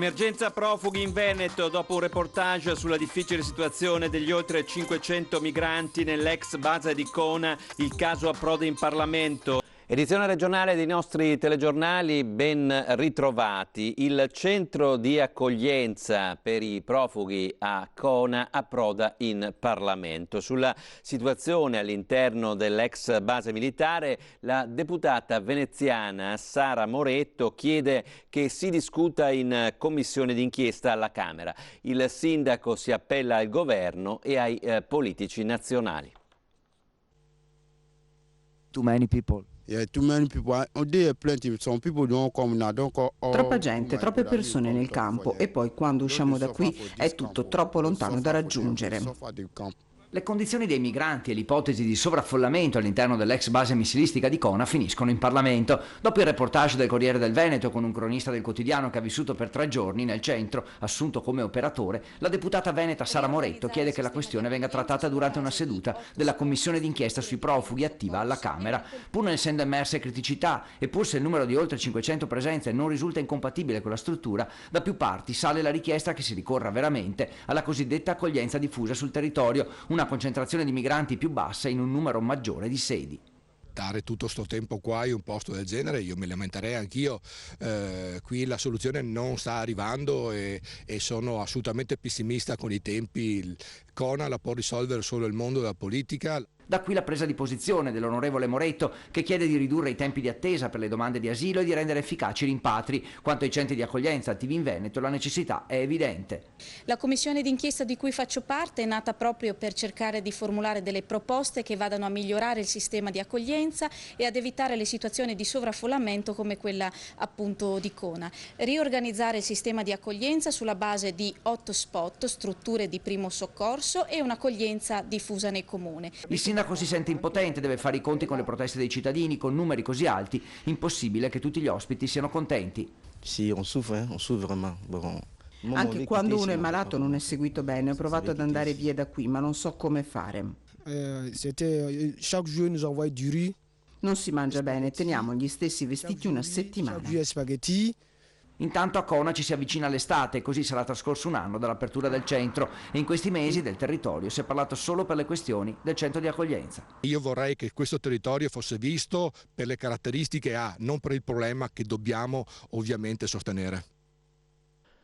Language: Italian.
Emergenza profughi in Veneto dopo un reportage sulla difficile situazione degli oltre 500 migranti nell'ex base di Cona, il caso approda in Parlamento. Edizione regionale dei nostri telegiornali, ben ritrovati. Il centro di accoglienza per i profughi a Cona approda in Parlamento. Sulla situazione all'interno dell'ex base militare, la deputata veneziana Sara Moretto chiede che si discuta in commissione d'inchiesta alla Camera. Il sindaco si appella al governo e ai politici nazionali. Too many people. Troppa gente, troppe persone nel campo e poi quando usciamo da qui è tutto troppo lontano da raggiungere. Le condizioni dei migranti e l'ipotesi di sovraffollamento all'interno dell'ex base missilistica di Cona finiscono in Parlamento. Dopo il reportage del Corriere del Veneto con un cronista del quotidiano che ha vissuto per 3 giorni nel centro, assunto come operatore, la deputata veneta Sara Moretto chiede che la questione venga trattata durante una seduta della commissione d'inchiesta sui profughi attiva alla Camera. Pur non essendo emerse criticità e pur se il numero di oltre 500 presenze non risulta incompatibile con la struttura, da più parti sale la richiesta che si ricorra veramente alla cosiddetta accoglienza diffusa sul territorio, una concentrazione di migranti più bassa in un numero maggiore di sedi. Dare tutto sto tempo qua in un posto del genere, io mi lamenterei anch'io, qui la soluzione non sta arrivando e sono assolutamente pessimista con i tempi. Cona la può risolvere solo il mondo della politica. Da qui la presa di posizione dell'onorevole Moretto che chiede di ridurre i tempi di attesa per le domande di asilo e di rendere efficaci i rimpatri. Quanto ai centri di accoglienza attivi in Veneto la necessità è evidente. La commissione d'inchiesta di cui faccio parte è nata proprio per cercare di formulare delle proposte che vadano a migliorare il sistema di accoglienza e ad evitare le situazioni di sovraffollamento come quella appunto di Cona. Riorganizzare il sistema di accoglienza sulla base di hotspot, strutture di primo soccorso e un'accoglienza diffusa nei comuni. Il sindaco si sente impotente, deve fare i conti con le proteste dei cittadini, con numeri così alti, impossibile che tutti gli ospiti siano contenti. Sì, on souffre vraiment. Anche quando uno è malato non è seguito bene, ho provato ad andare via da qui, ma non so come fare. Non si mangia bene, teniamo gli stessi vestiti una settimana. Intanto a Cona ci si avvicina l'estate e così sarà trascorso un anno dall'apertura del centro e in questi mesi del territorio si è parlato solo per le questioni del centro di accoglienza. Io vorrei che questo territorio fosse visto per le caratteristiche non per il problema che dobbiamo ovviamente sostenere.